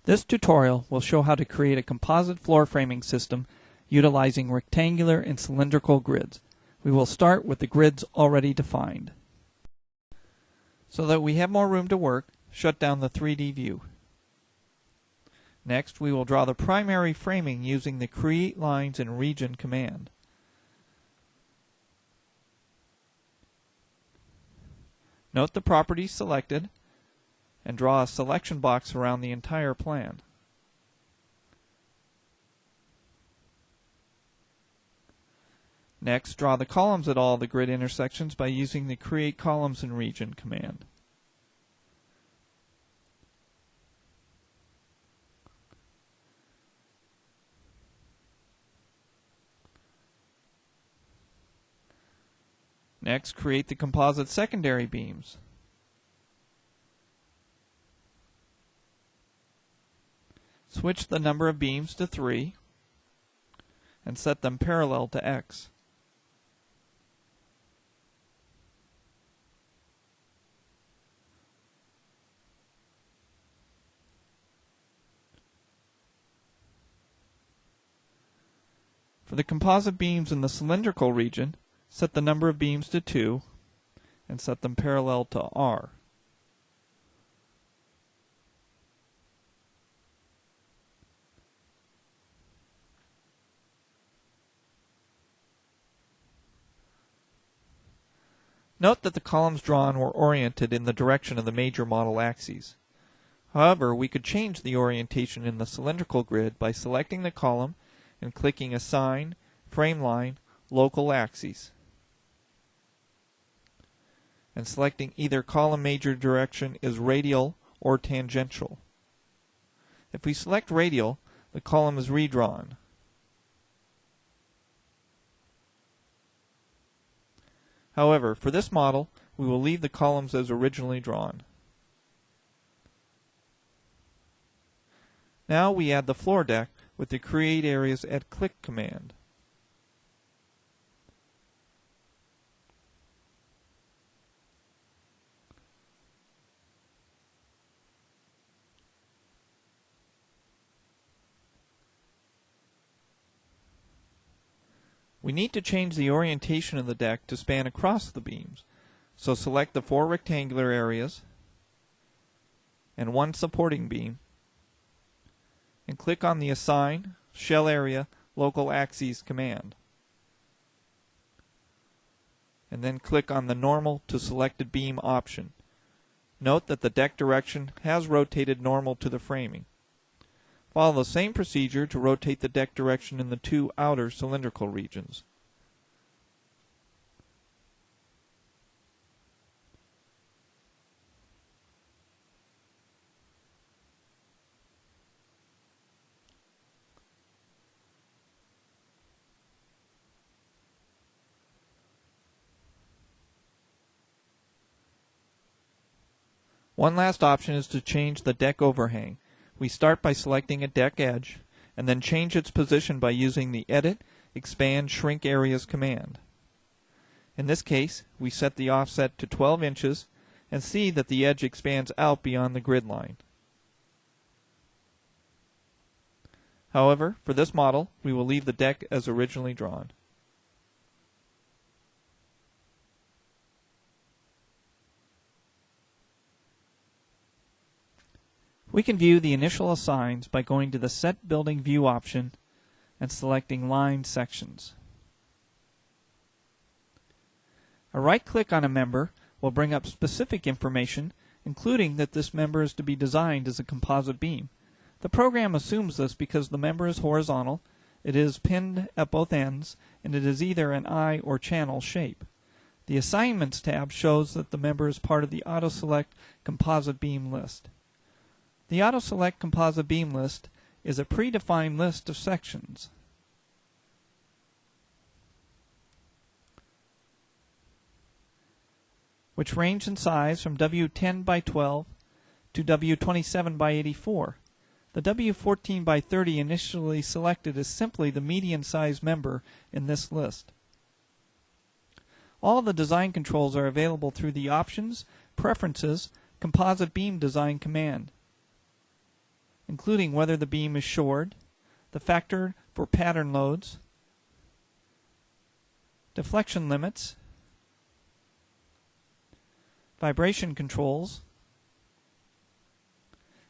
This tutorial will show how to create a composite floor framing system utilizing rectangular and cylindrical grids. We will start with the grids already defined. So that we have more room to work, shut down the 3D view. Next, we will draw the primary framing using the Create Lines in Region command. Note the properties selected and draw a selection box around the entire plan. Next, draw the columns at all the grid intersections by using the Create Columns in Region command. Next, create the composite secondary beams. Switch the number of beams to 3 and set them parallel to X. For the composite beams in the cylindrical region, set the number of beams to 2 and set them parallel to R. Note that the columns drawn were oriented in the direction of the major model axes. However, we could change the orientation in the cylindrical grid by selecting the column and clicking Assign, Frameline, Local Axes, and selecting either column major direction is radial or tangential. If we select radial, the column is redrawn. However, for this model, we will leave the columns as originally drawn. Now we add the floor deck with the Create Areas at Click command. We need to change the orientation of the deck to span across the beams, so select the 4 rectangular areas and 1 supporting beam, and click on the Assign, Shell Area, Local Axes command, and then click on the Normal to Selected Beam option. Note that the deck direction has rotated normal to the framing. Follow the same procedure to rotate the deck direction in the 2 outer cylindrical regions. One last option is to change the deck overhang. We start by selecting a deck edge, and then change its position by using the Edit, Expand, Shrink Areas command. In this case, we set the offset to 12 inches and see that the edge expands out beyond the grid line. However, for this model, we will leave the deck as originally drawn. We can view the initial assigns by going to the Set Building View option and selecting Line Sections. A right-click on a member will bring up specific information, including that this member is to be designed as a composite beam. The program assumes this because the member is horizontal, it is pinned at both ends, and it is either an eye or channel shape. The Assignments tab shows that the member is part of the Auto-Select Composite Beam list. The Auto-Select Composite Beam list is a predefined list of sections. Which range in size from W10 by 12 to W27 by 84. The W14 by 30 initially selected is simply the median size member in this list. All the design controls are available through the Options, Preferences, Composite Beam Design command. including whether the beam is shored, the factor for pattern loads, deflection limits, vibration controls,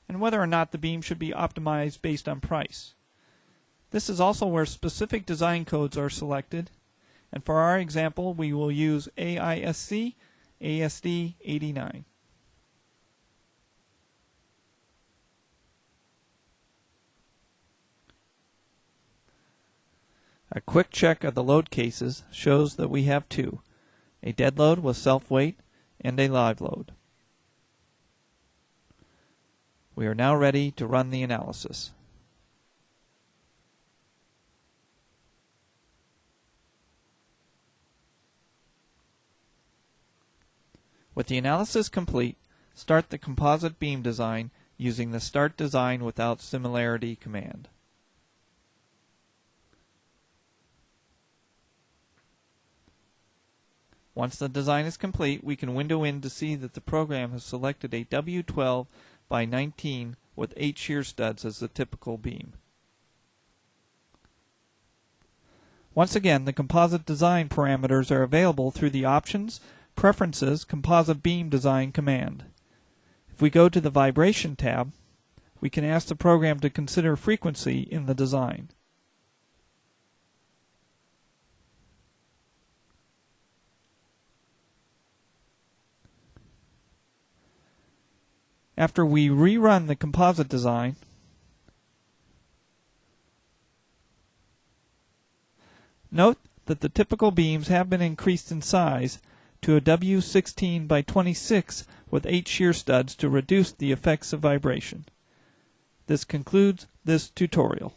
and whether or not the beam should be optimized based on price. This is also where specific design codes are selected, and for our example we will use AISC ASD 89. A quick check of the load cases shows that we have two, a dead load with self-weight and a live load. We are now ready to run the analysis. With the analysis complete, start the composite beam design using the Start Design Without Similarity command. Once the design is complete, we can window in to see that the program has selected a W12 by 19 with 8 shear studs as the typical beam. Once again, the composite design parameters are available through the Options, Preferences, Composite Beam Design command. If we go to the Vibration tab, we can ask the program to consider frequency in the design. After we rerun the composite design, note that the typical beams have been increased in size to a W16 by 26 with 8 shear studs to reduce the effects of vibration. This concludes this tutorial.